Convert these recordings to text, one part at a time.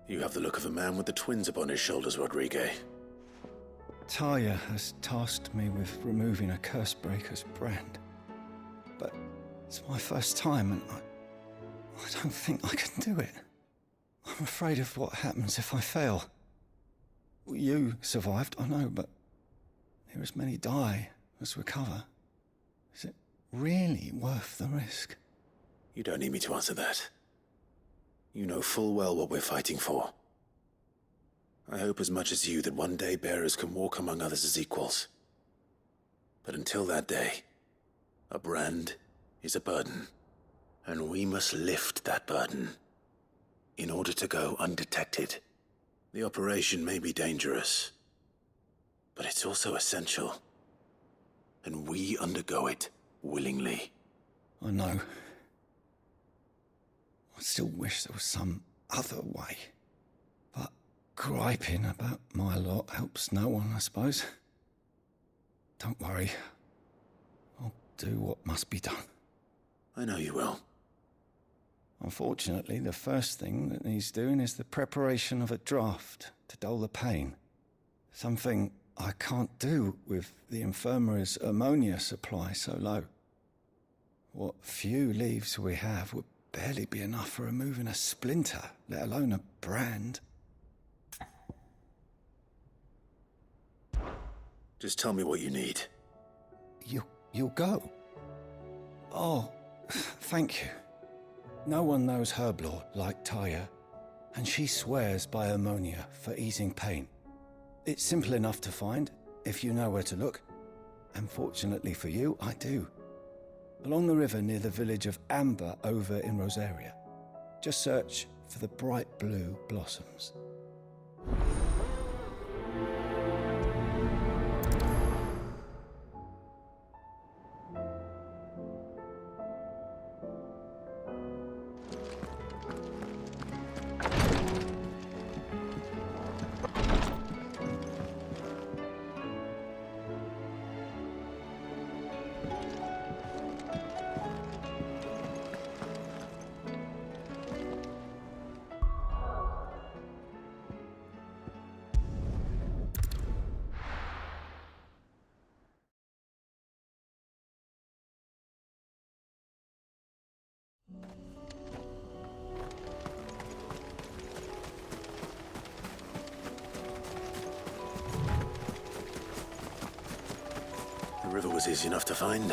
You have the look of a man with the twins upon his shoulders, Rodrigue. Talia has tasked me with removing a Cursebreaker's brand. But it's my first time, and I don't think I can do it. I'm afraid of what happens if I fail. You survived, I know, but near as many die as recover. Is it really worth the risk? You don't need me to answer that. You know full well what we're fighting for. I hope as much as you that one day bearers can walk among others as equals. But until that day, a brand is a burden, and we must lift that burden in order to go undetected. The operation may be dangerous, but it's also essential, and we undergo it willingly. I know. I still wish there was some other way. But griping about my lot helps no one, I suppose. Don't worry. I'll do what must be done. I know you will. Unfortunately, the first thing that needs doing is the preparation of a draft to dull the pain. Something I can't do with the infirmary's ammonia supply so low. What few leaves we have would barely be enough for removing a splinter, let alone a brand. Just tell me what you need. You'll go? Oh, thank you. No one knows Herblore like Taya, and she swears by ammonia for easing pain. It's simple enough to find, if you know where to look. And fortunately for you, I do. Along the river near the village of Amber over in Rosaria. Just search for the bright blue blossoms. The river was easy enough to find.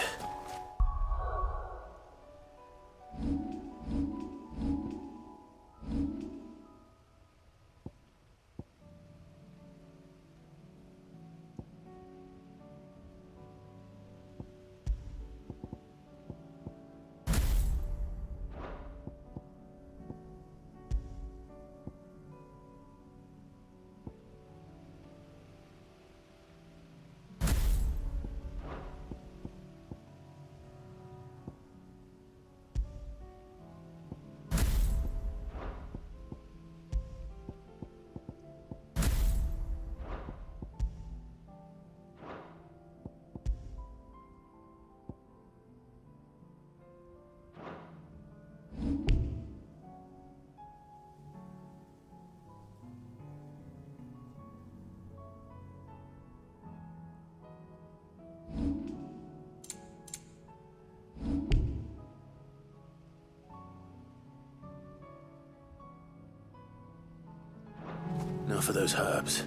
Now for those herbs.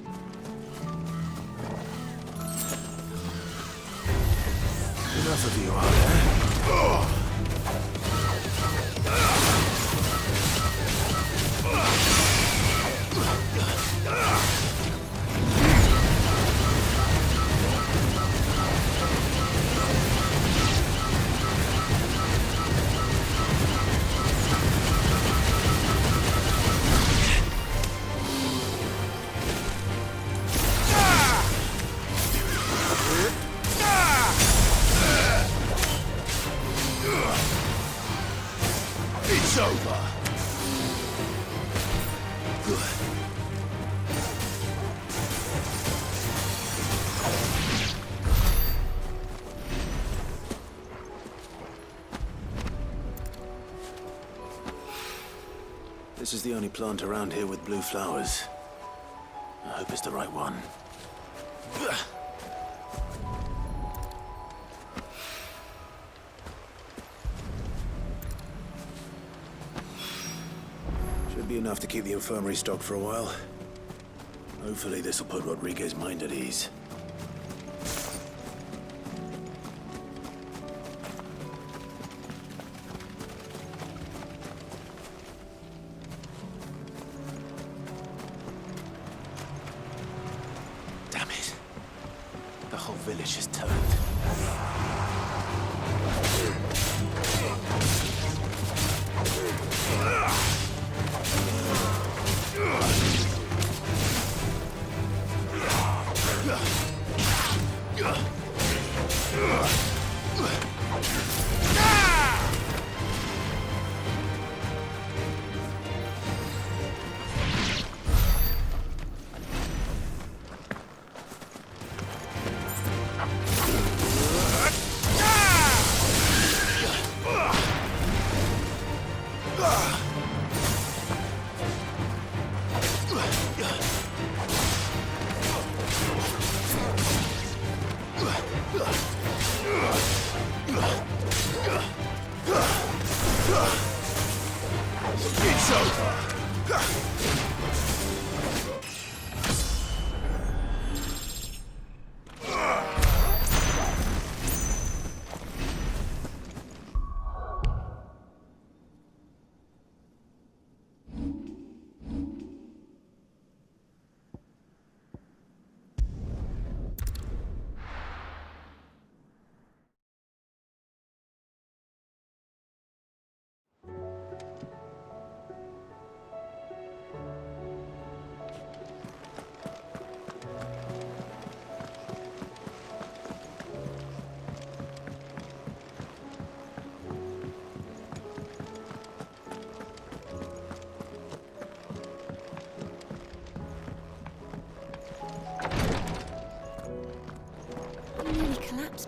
Enough of you, are there? It's over. Good. This is the only plant around here with blue flowers. I hope it's the right one. Should be enough to keep the infirmary stocked for a while. Hopefully this will put Rodriguez's mind at ease. Damn it. The whole village is turned. It's over!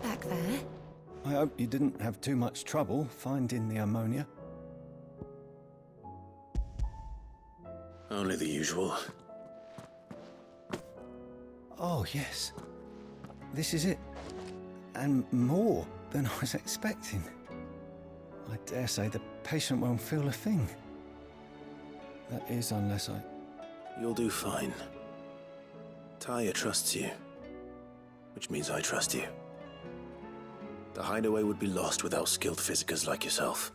Back there. I hope you didn't have too much trouble finding the ammonia. Only the usual. Oh, yes. This is it. And more than I was expecting. I dare say the patient won't feel a thing. That is, unless I... You'll do fine. Taya trusts you. Which means I trust you. The Hideaway would be lost without skilled physicers like yourself.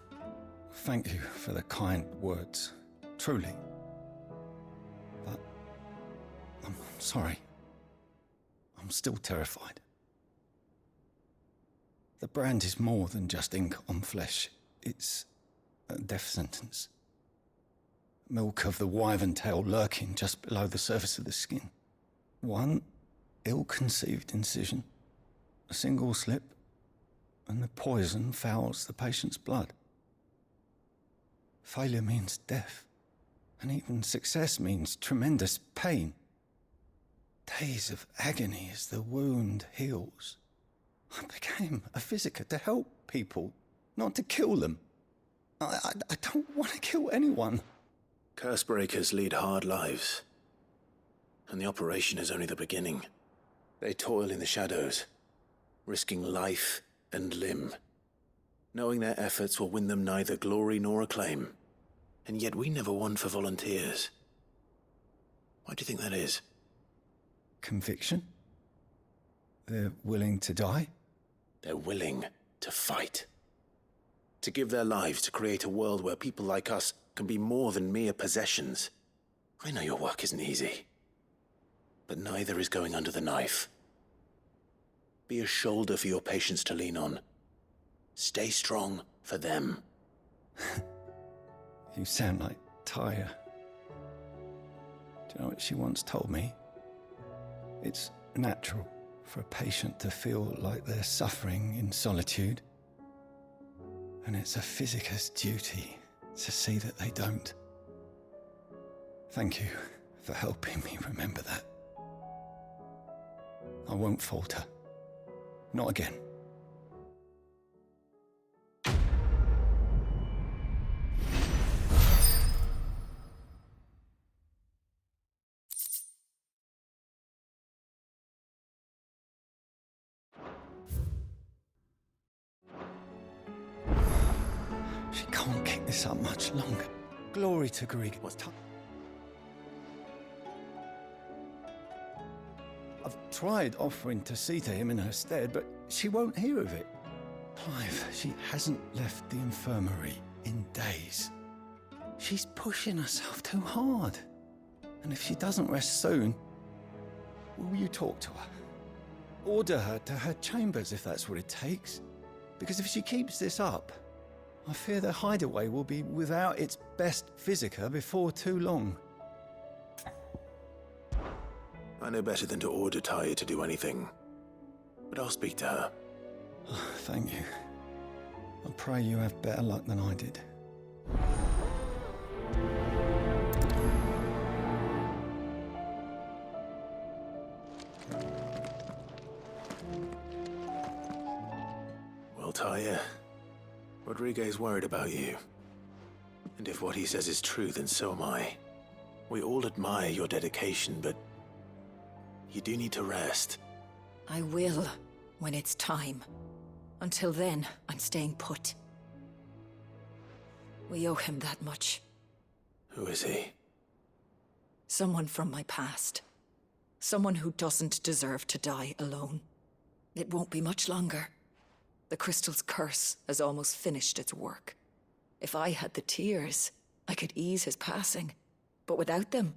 Thank you for the kind words. Truly. But... I'm sorry. I'm still terrified. The brand is more than just ink on flesh. It's a death sentence. Milk of the wyvern tail lurking just below the surface of the skin. One ill-conceived incision, a single slip, and the poison fouls the patient's blood. Failure means death, and even success means tremendous pain. Days of agony as the wound heals. I became a physiker to help people, not to kill them. I don't want to kill anyone. Curse breakers lead hard lives, and the operation is only the beginning. They toil in the shadows, risking life and limb, knowing their efforts will win them neither glory nor acclaim. And yet we never won for volunteers. Why do you think that is? Conviction? They're willing to die? They're willing to fight. To give their lives to create a world where people like us can be more than mere possessions. I know your work isn't easy, but neither is going under the knife. Be a shoulder for your patients to lean on. Stay strong for them. You sound like Taya. Do you know what she once told me? It's natural for a patient to feel like they're suffering in solitude. And it's a physiker's duty to see that they don't. Thank you for helping me remember that. I won't falter. Not again. can't keep this up much longer. Glory to Garriga. What's time? I've tried offering to see to him in her stead, but she won't hear of it. Clive, she hasn't left the infirmary in days. She's pushing herself too hard. And if she doesn't rest soon, will you talk to her? Order her to her chambers if that's what it takes. Because if she keeps this up, I fear the Hideaway will be without its best physica before too long. I know better than to order Taya to do anything, but I'll speak to her. Thank you. I pray you have better luck than I did. Well, Taya, Rodriguez worried about you. And if what he says is true, then so am I. We all admire your dedication, but you do need to rest. I will, when it's time. Until then, I'm staying put. We owe him that much. Who is he? Someone from my past. Someone who doesn't deserve to die alone. It won't be much longer. The crystal's curse has almost finished its work. If I had the tears, I could ease his passing. But without them,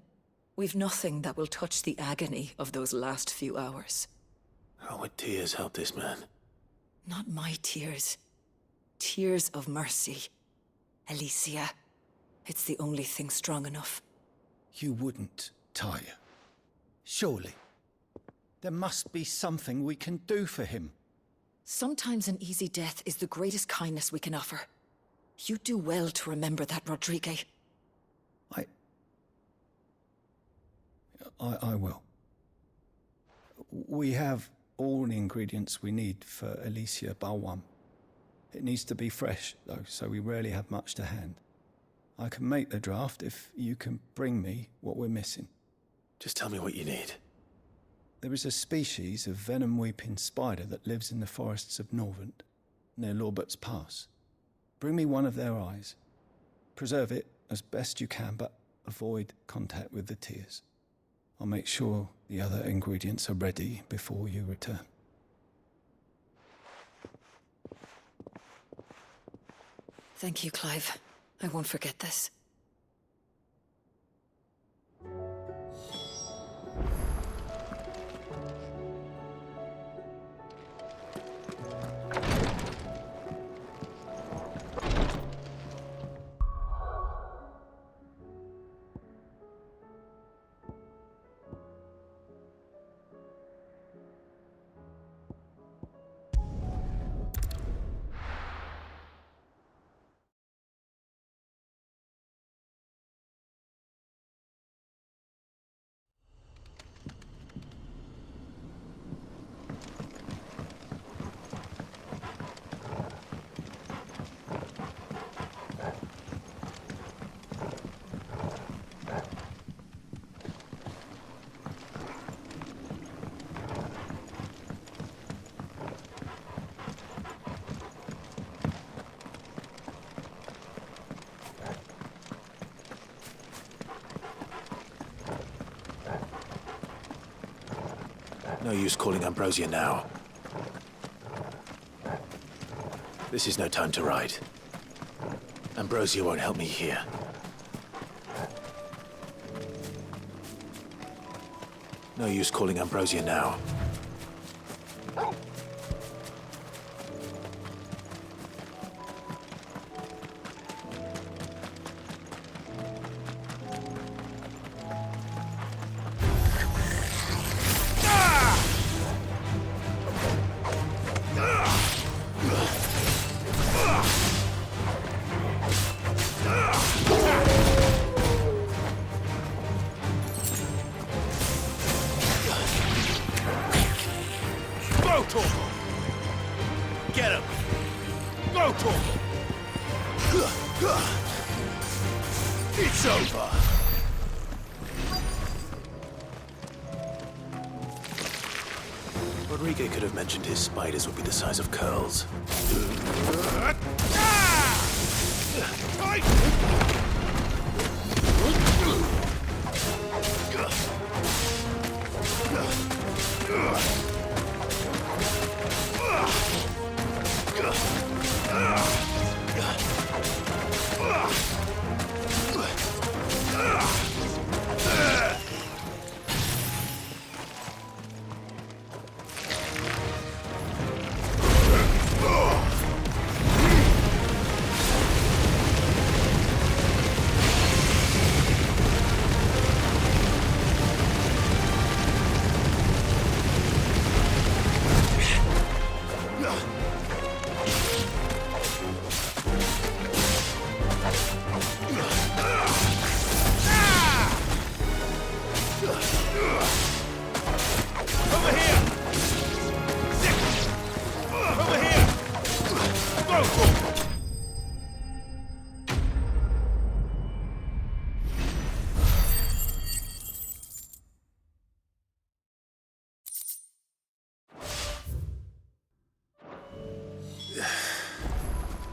we've nothing that will touch the agony of those last few hours. How would tears help this man? Not my tears. Tears of mercy. Alicia. It's the only thing strong enough. You wouldn't, Taya. Surely. There must be something we can do for him. Sometimes an easy death is the greatest kindness we can offer. You do well to remember that, Rodriguez. I will. We have all the ingredients we need for Alicia Balwam. It needs to be fresh, though, so we rarely have much to hand. I can make the draft if you can bring me what we're missing. Just tell me what you need. There is a species of venom-weeping spider that lives in the forests of Norvent, near Lorbert's Pass. Bring me one of their eyes. Preserve it as best you can, but avoid contact with the tears. I'll make sure the other ingredients are ready before you return. Thank you, Clive. I won't forget this. No use calling Ambrosia now. This is no time to ride. Ambrosia won't help me here. No use calling Ambrosia now. Get him! Go, Torgal! It's over! Rodriguez could have mentioned his spiders would be the size of curls.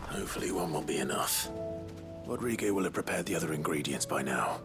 Hopefully one will be enough. Rodrigo will have prepared the other ingredients by now.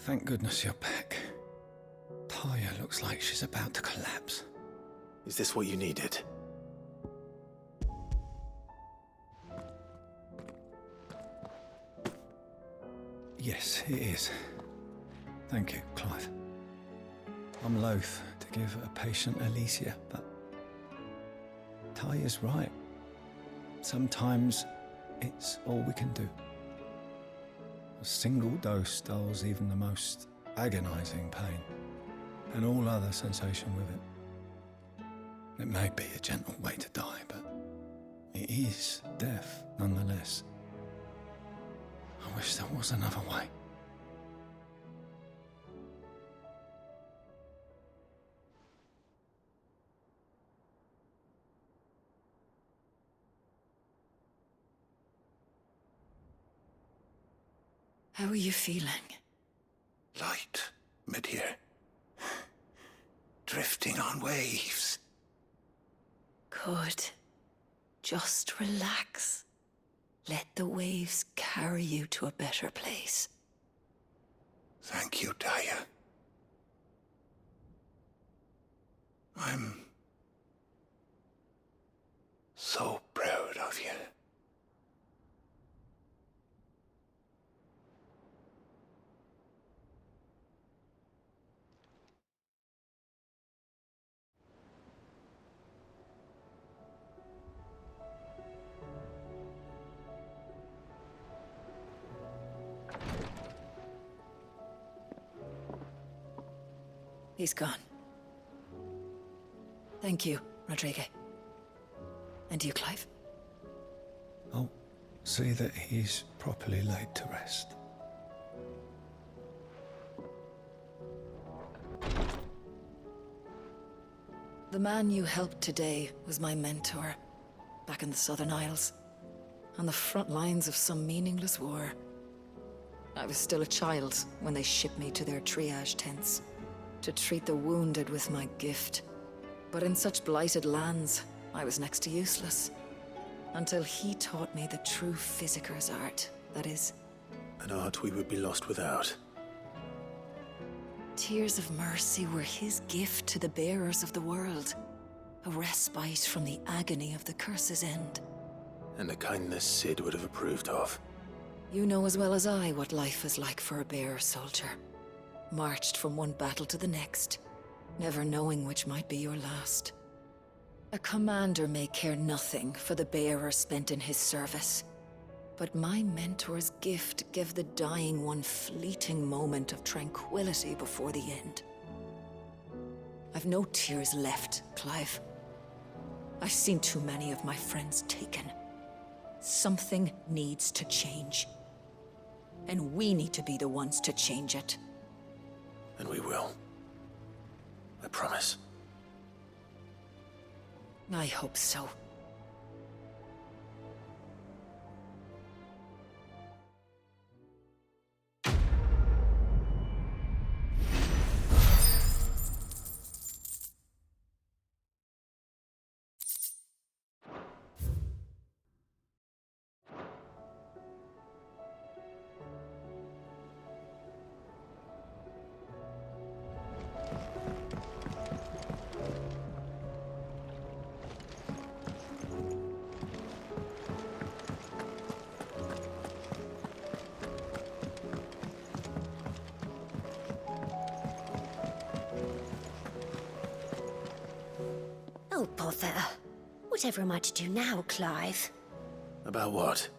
Thank goodness you're back. Taya looks like she's about to collapse. Is this what you needed? Yes, it is. Thank you, Clive. I'm loath to give a patient Alicia, but Taya's right. Sometimes it's all we can do. A single dose dulls even the most agonizing pain, and all other sensation with it. It may be a gentle way to die, but it is death nonetheless. I wish there was another way. How are you feeling? Light, mid-here. Drifting on waves. Good. Just relax. Let the waves carry you to a better place. Thank you, Taya. I'm so proud of you. He's gone. Thank you, Rodrigo. And you, Clive? I'll see that he's properly laid to rest. The man you helped today was my mentor, back in the Southern Isles, on the front lines of some meaningless war. I was still a child when they shipped me to their triage tents, to treat the wounded with my gift. But in such blighted lands, I was next to useless. Until he taught me the true physicker's art, that is. An art we would be lost without. Tears of mercy were his gift to the bearers of the world. A respite from the agony of the curse's end. And a kindness Sid would have approved of. You know as well as I what life is like for a bearer soldier. Marched from one battle to the next, never knowing which might be your last. A commander may care nothing for the bearer spent in his service. But my mentor's gift gave the dying one fleeting moment of tranquility before the end. I've no tears left, Clive. I've seen too many of my friends taken. Something needs to change. And we need to be the ones to change it. And we will. I promise. I hope so. Oh, bother. Whatever am I to do now, Clive? About what?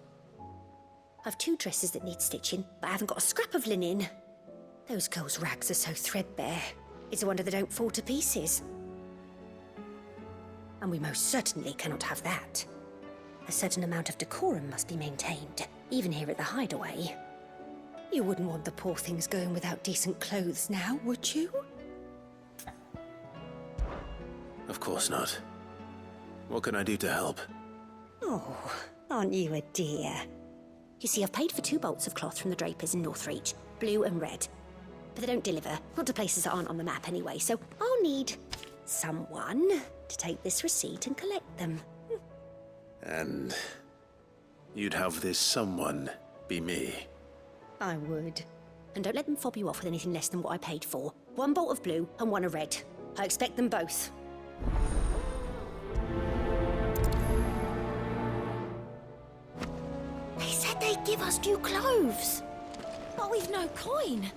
I've 2 dresses that need stitching, but I haven't got a scrap of linen. Those girls' rags are so threadbare. It's a wonder they don't fall to pieces. And we most certainly cannot have that. A certain amount of decorum must be maintained, even here at the Hideaway. You wouldn't want the poor things going without decent clothes now, would you? Of course not. What can I do to help? Oh, aren't you a dear? You see, I've paid for 2 bolts of cloth from the drapers in Northreach, blue and red. But they don't deliver, not to places that aren't on the map anyway, so I'll need someone to take this receipt and collect them. And you'd have this someone be me. I would. And don't let them fob you off with anything less than what I paid for. 1 bolt of blue and 1 of red. I expect them both. They said they'd give us new clothes. But we've no coin.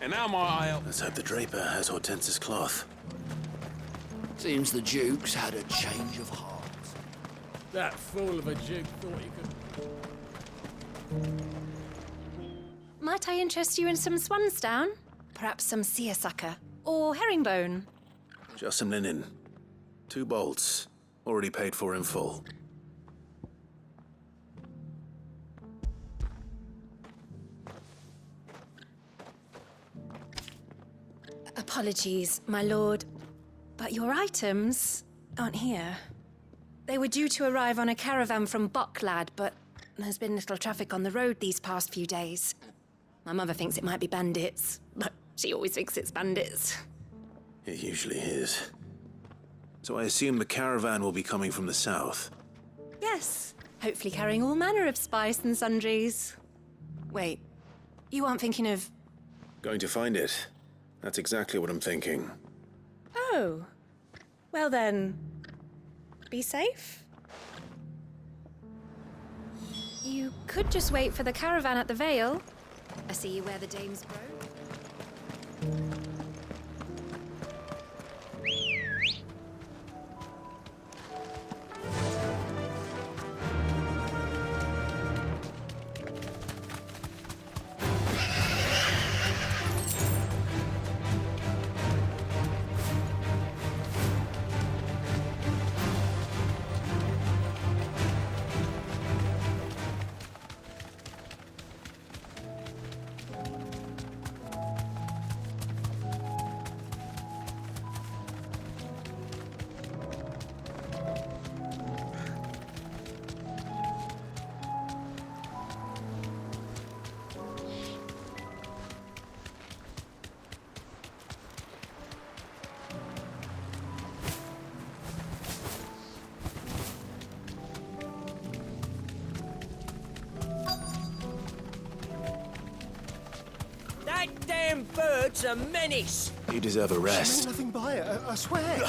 And now my Let's hope the draper has Hortense's cloth. Seems the Duke's had a change of heart. that fool of a Duke thought he could. Might I interest you in some swansdown? Perhaps some seersucker or herringbone? Just some linen. 2 bolts. Already paid for in full. Apologies, my lord, but your items aren't here. They were due to arrive on a caravan from Bucklad, but there's been little traffic on the road these past few days. My mother thinks it might be bandits, but she always thinks it's bandits. It usually is. So I assume the caravan will be coming from the south. Yes, hopefully carrying all manner of spice and sundries. Wait, you aren't thinking of... Going to find it. That's exactly what I'm thinking. Oh, well then, be safe. You could just wait for the caravan at the Vale. I see you wear the dame's robe. That damn bird's a menace. You deserve a I rest. meant nothing by it, I swear.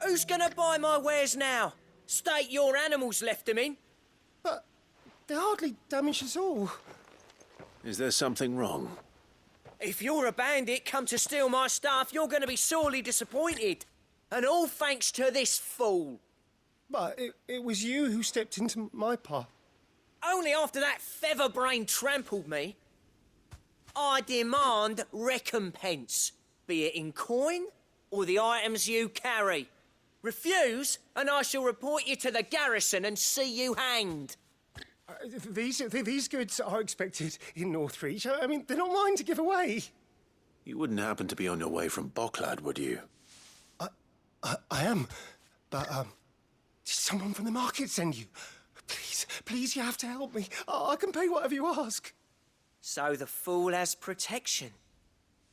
Who's gonna buy my wares now? State your animals left them in. But they hardly damaged us all. Is there something wrong? If you're a bandit come to steal my stuff, you're gonna be sorely disappointed. And all thanks to this fool. But it was you who stepped into my path. Only after that featherbrain trampled me. I demand recompense, be it in coin or the items you carry. Refuse, and I shall report you to the garrison and see you hanged. These goods are expected in Northreach. I mean, they're not mine to give away. You wouldn't happen to be on your way from Bocklad, would you? I am, but did someone from the market send you? Please, you have to help me. I can pay whatever you ask. So the fool has protection.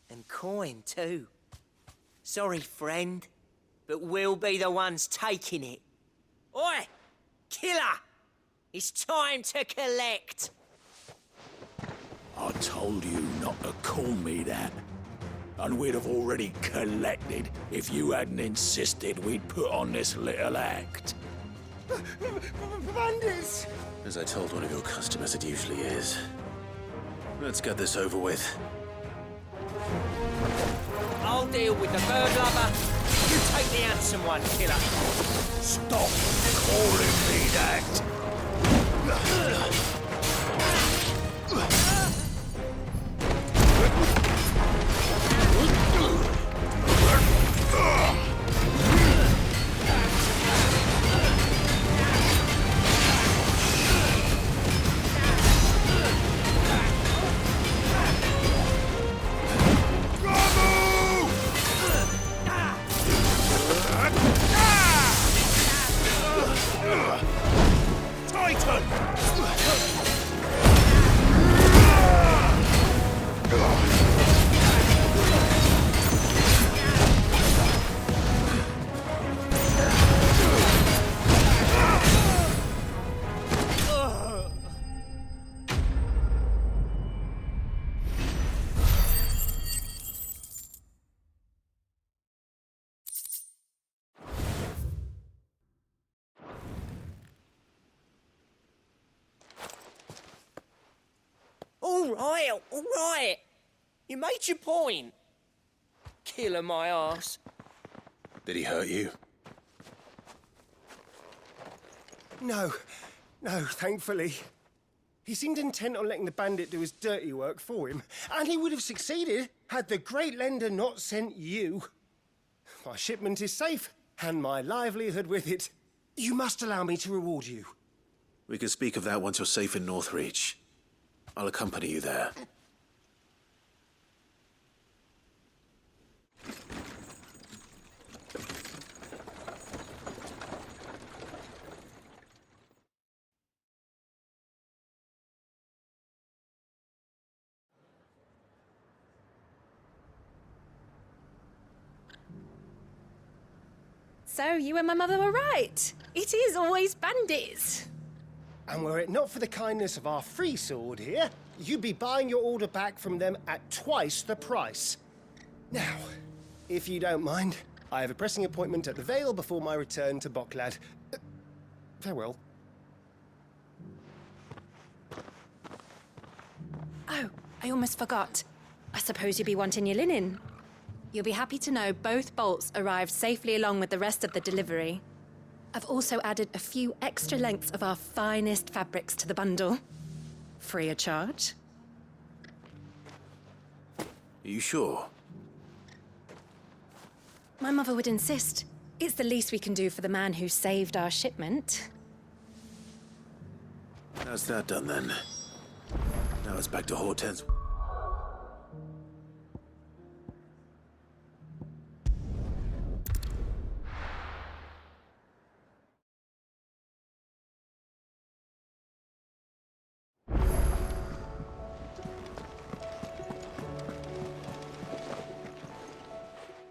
And coin, too. Sorry, friend, but we'll be the ones taking it. Oi! Killer! It's time to collect! I told you not to call me that. And we'd have already collected if you hadn't insisted we'd put on this little act. Bandits! As I told one of your customers, it usually is. Let's get this over with. I'll deal with the bird lover. You take the handsome one, killer. Stop calling me that! All right. You made your point. Killer my ass. Did he hurt you? No, thankfully. He seemed intent on letting the bandit do his dirty work for him, and he would have succeeded had the Great Lender not sent you. My shipment is safe, and my livelihood with it. You must allow me to reward you. We can speak of that once you're safe in Northreach. I'll accompany you there. So you and my mother were right. It is always bandits. And were it not for the kindness of our free sword here, you'd be buying your order back from them at twice the price. Now, if you don't mind, I have a pressing appointment at the Vale before my return to Bocklad. Farewell. Oh, I almost forgot. I suppose you'll be wanting your linen. You'll be happy to know both bolts arrived safely along with the rest of the delivery. I've also added a few extra lengths of our finest fabrics to the bundle. Free of charge. Are you sure? My mother would insist. It's the least we can do for the man who saved our shipment. How's that done then? Now it's back to Hortense.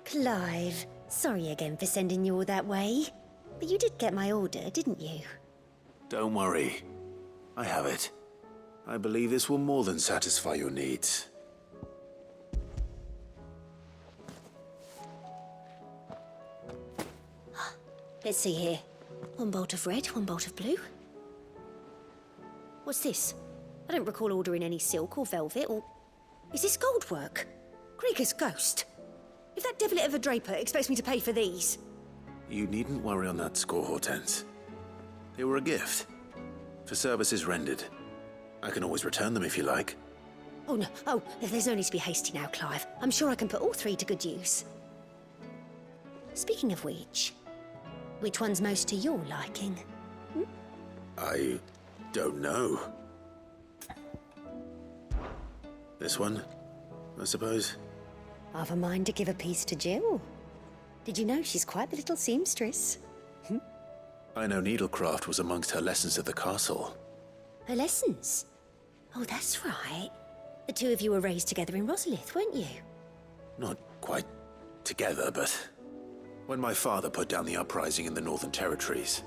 Clive, sorry again for sending you all that way. But you did get my order, didn't you? Don't worry. I have it. I believe this will more than satisfy your needs. Let's see here. One bolt of red, one bolt of blue. What's this? I don't recall ordering any silk or velvet or... Is this gold work? Krieger's ghost. If that devilit of a draper expects me to pay for these... You needn't worry on that score, Hortense. They were a gift. For services rendered. I can always return them if you like. Oh, no. Oh, there's no need to be hasty now, Clive. I'm sure I can put all three to good use. Speaking of which one's most to your liking? I don't know. This one, I suppose. I've a mind to give a piece to Jill. Did you know she's quite the little seamstress? I know needlecraft was amongst her lessons at the castle. Her lessons? Oh, that's right. The two of you were raised together in Rosalith, weren't you? Not quite together, but... When my father put down the uprising in the Northern Territories,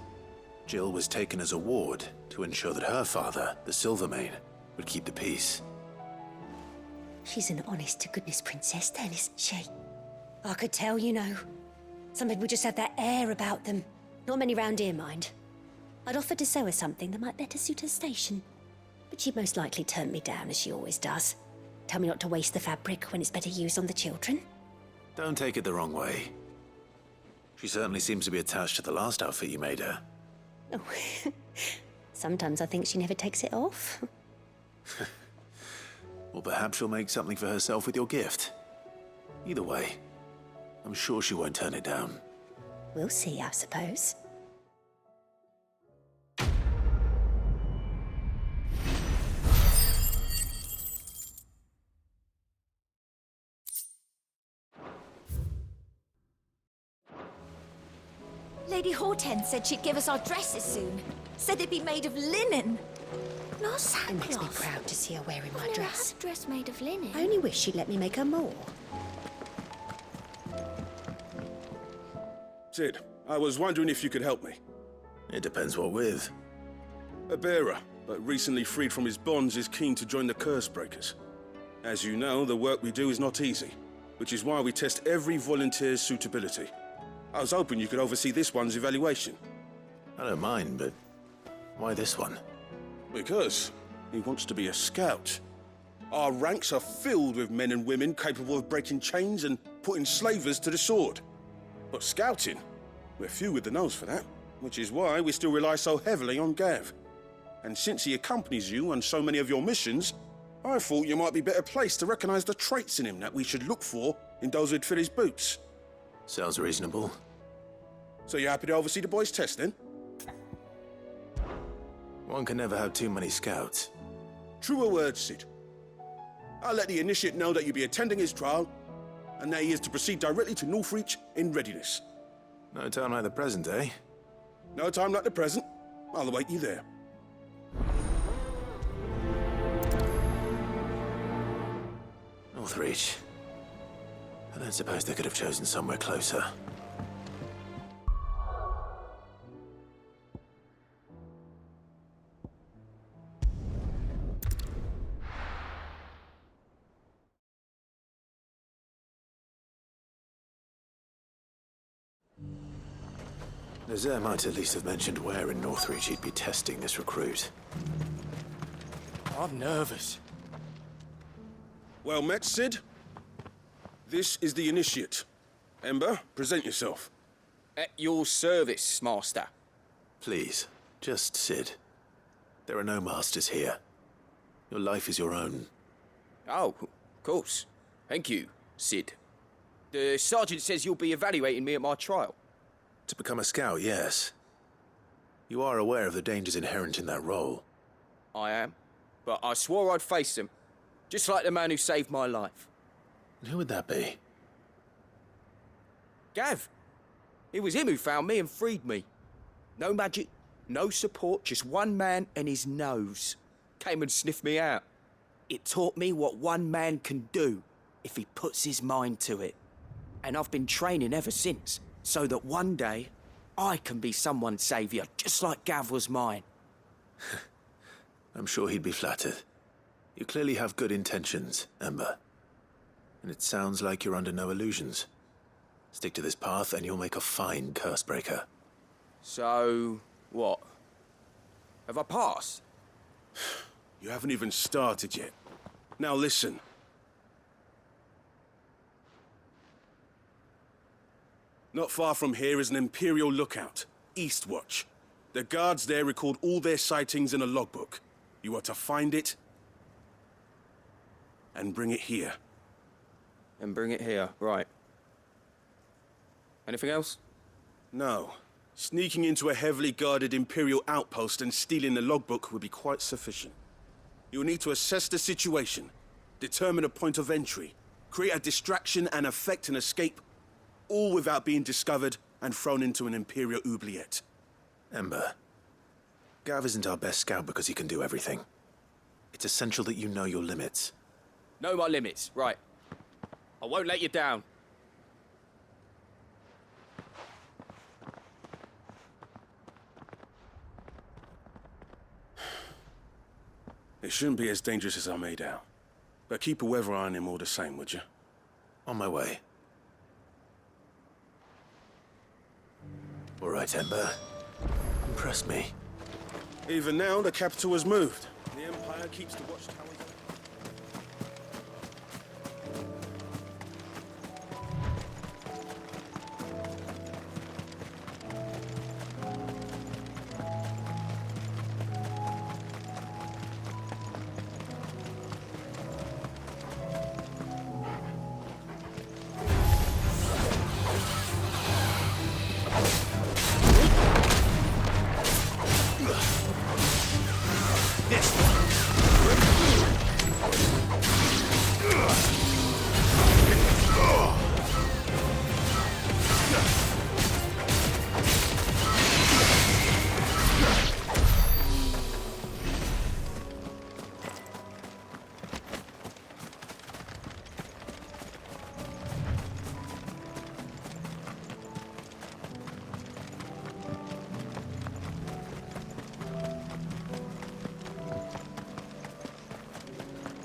Jill was taken as a ward to ensure that her father, the Silvermane, would keep the peace. She's an honest-to-goodness princess then, isn't she? I could tell, you know. Some people just have that air about them. Not many round here, mind. I'd offered to sew her something that might better suit her station. But she'd most likely turn me down, as she always does. Tell me not to waste the fabric when it's better used on the children. Don't take it the wrong way. She certainly seems to be attached to the last outfit you made her. Oh, sometimes I think she never takes it off. Or perhaps she'll make something for herself with your gift. Either way, I'm sure she won't turn it down. We'll see, I suppose. Lady Hortense said she'd give us our dresses soon. Said they'd be made of linen. Not sackcloth. It makes me proud to see her wearing my dress. Have a dress made of linen. I only wish she'd let me make her more. Sid, I was wondering if you could help me. It depends what with. A bearer, but recently freed from his bonds, is keen to join the Curse Breakers. As you know, the work we do is not easy, which is why we test every volunteer's suitability. I was hoping you could oversee this one's evaluation. I don't mind, but why this one? Because he wants to be a scout. Our ranks are filled with men and women capable of breaking chains and putting slavers to the sword. But scouting, we're few with the nose for that, which is why we still rely so heavily on Gav. And since he accompanies you on so many of your missions, I thought you might be better placed to recognize the traits in him that we should look for in those who'd fill his boots. Sounds reasonable. So you're happy to oversee the boys' test, then? One can never have too many scouts. Truer words, Sid. I'll let the initiate know that you'll be attending his trial, and that he is to proceed directly to Northreach in readiness. No time like the present, eh? No time like the present. I'll await you there. Northreach. I don't suppose they could have chosen somewhere closer. Nazaire might at least have mentioned where in Northreach he'd be testing this recruit. I'm nervous. Well met, Sid. This is the initiate. Ember, present yourself. At your service, Master. Please, just Sid. There are no masters here. Your life is your own. Oh, of course. Thank you, Sid. The sergeant says you'll be evaluating me at my trial. To become a scout, yes. You are aware of the dangers inherent in that role. I am. But I swore I'd face them. Just like the man who saved my life. And who would that be? Gav. It was him who found me and freed me. No magic, no support, just one man and his nose. Came and sniffed me out. It taught me what one man can do if he puts his mind to it. And I've been training ever since, so that one day I can be someone's saviour, just like Gav was mine. I'm sure he'd be flattered. You clearly have good intentions, Ember. And it sounds like you're under no illusions. Stick to this path and you'll make a fine curse breaker. So, what? Have I passed? You haven't even started yet. Now listen. Not far from here is an Imperial lookout, Eastwatch. The guards there record all their sightings in a logbook. You are to find it and bring it here. And bring it here, right. Anything else? No. Sneaking into a heavily guarded Imperial outpost and stealing the logbook would be quite sufficient. You'll need to assess the situation, determine a point of entry, create a distraction and effect an escape, all without being discovered and thrown into an Imperial oubliette. Ember, Gav isn't our best scout because he can do everything. It's essential that you know your limits. Know my limits, right. I won't let you down. It shouldn't be as dangerous as I made out. But keep a weather eye on him all the same, would you? On my way. All right, Ember. Impress me. Even now, the capital has moved. The Empire keeps the watchtowers.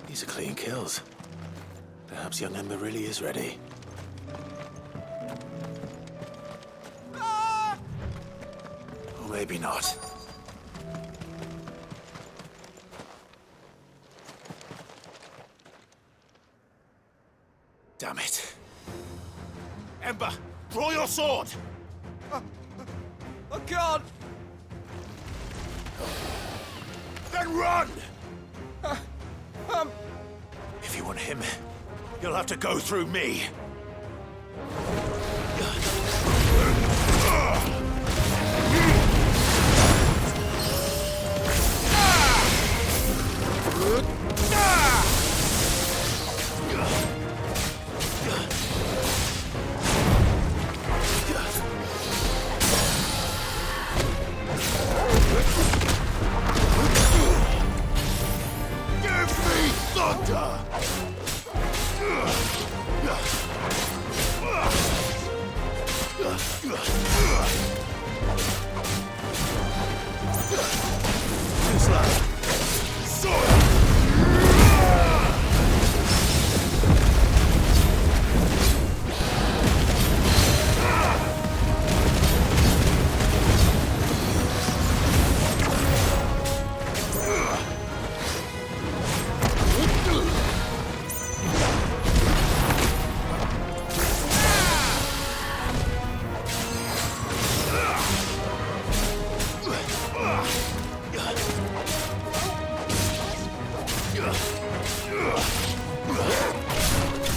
These are clean kills. Perhaps young Ember really is ready. Or maybe not. Damn it. Ember, draw your sword! I can't! Then run! If you want him, you'll have to go through me.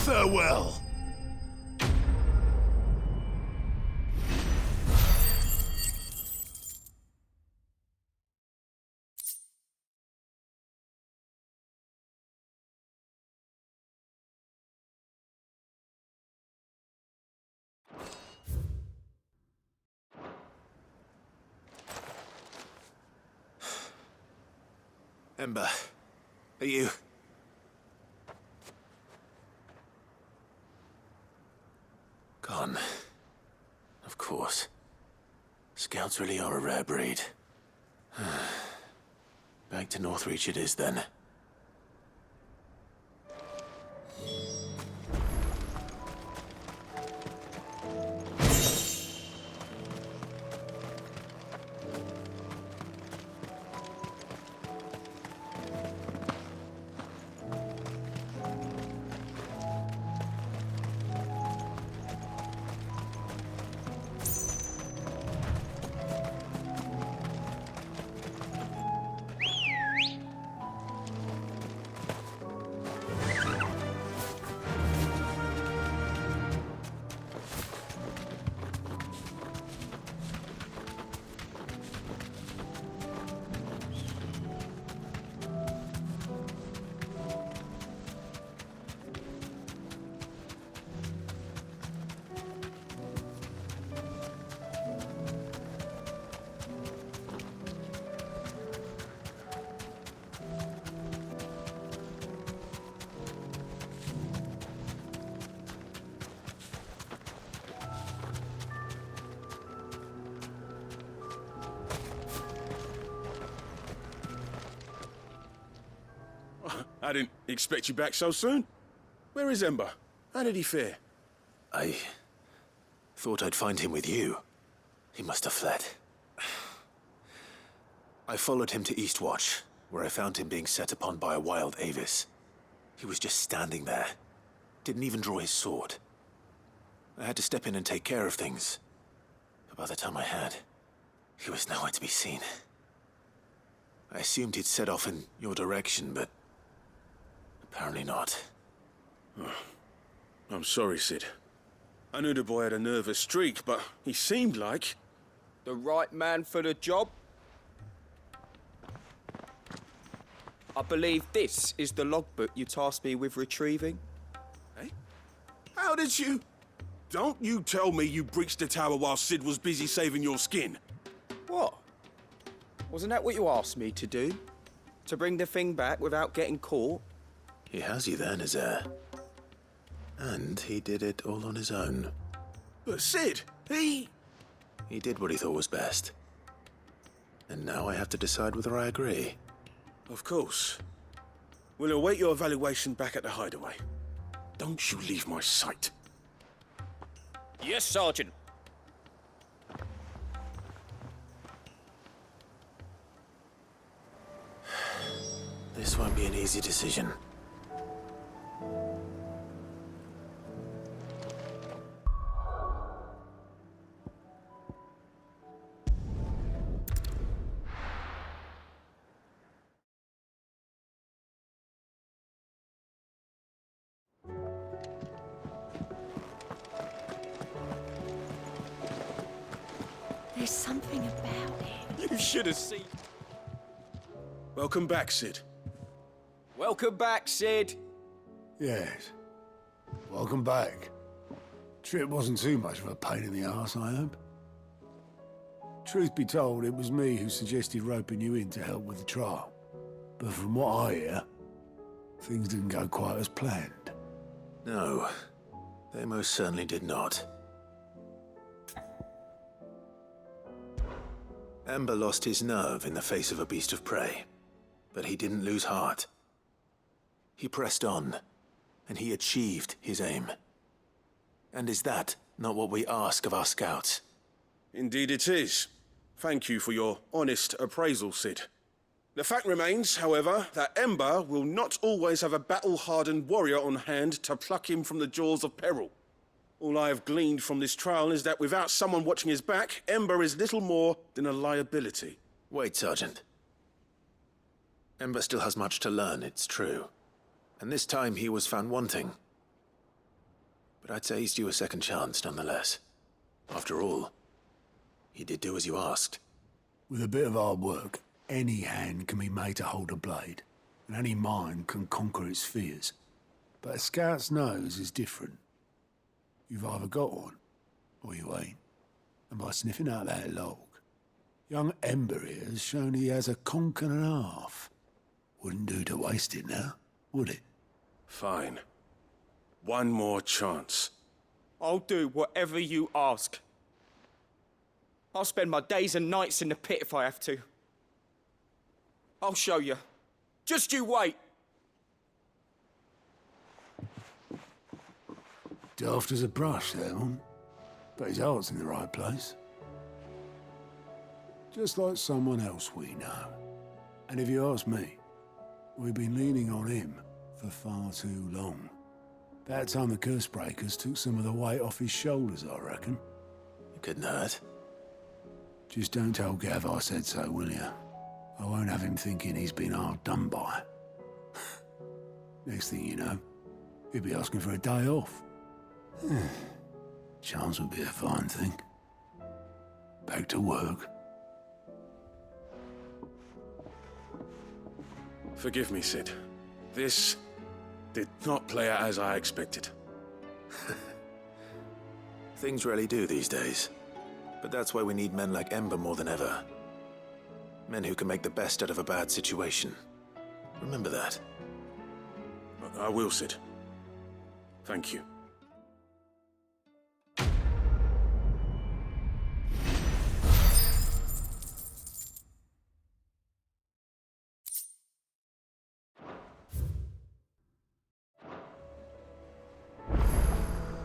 Farewell. Ember, are you... Gone. Of course. Scouts really are a rare breed. Back to Northreach it is, then. I didn't expect you back so soon. Where is Ember? How did he fare? I thought I'd find him with you. He must have fled. I followed him to Eastwatch, where I found him being set upon by a wild Avis. He was just standing there. Didn't even draw his sword. I had to step in and take care of things. But by the time I had, he was nowhere to be seen. I assumed he'd set off in your direction, but apparently not. Oh, I'm sorry, Sid. I knew the boy had a nervous streak, but he seemed like... The right man for the job? I believe this is the logbook you tasked me with retrieving. Hey? How did you... Don't you tell me you breached the tower while Sid was busy saving your skin. What? Wasn't that what you asked me to do? To bring the thing back without getting caught? He has you there, Nazaire. And he did it all on his own. But Sid, he did what he thought was best. And now I have to decide whether I agree. Of course. We'll await your evaluation back at the Hideaway. Don't you leave my sight. Yes, Sergeant. This won't be an easy decision. There's something about it. You should have seen. Welcome back, Sid. Welcome back, Sid. Yes. Welcome back. Trip wasn't too much of a pain in the arse, I hope. Truth be told, it was me who suggested roping you in to help with the trial. But from what I hear, things didn't go quite as planned. No, they most certainly did not. Ember lost his nerve in the face of a beast of prey, but he didn't lose heart. He pressed on, and he achieved his aim. And is that not what we ask of our scouts? Indeed it is. Thank you for your honest appraisal, Sid. The fact remains, however, that Ember will not always have a battle-hardened warrior on hand to pluck him from the jaws of peril. All I have gleaned from this trial is that without someone watching his back, Ember is little more than a liability. Wait, Sergeant. Ember still has much to learn, it's true. And this time he was found wanting. But I'd say he's due a second chance, nonetheless. After all, he did do as you asked. With a bit of hard work, any hand can be made to hold a blade, and any mind can conquer its fears. But a scout's nose is different. You've either got one, or you ain't. And by sniffing out that log, young Ember here has shown he has a conch and a half. Wouldn't do to waste it now, would it? Fine. One more chance. I'll do whatever you ask. I'll spend my days and nights in the pit if I have to. I'll show you. Just you wait. Daft as a brush, that one. But his heart's in the right place. Just like someone else we know. And if you ask me, we've been leaning on him for far too long. That time the curse breakers took some of the weight off his shoulders, I reckon. You couldn't hurt. Just don't tell Gav I said so, will you? I won't have him thinking he's been hard done by. Next thing you know, he'll be asking for a day off. Chance would be a fine thing. Back to work. Forgive me, Sid. This did not play out as I expected. Things really do these days. But that's why we need men like Ember more than ever. Men who can make the best out of a bad situation. Remember that. I will, Sid. Thank you.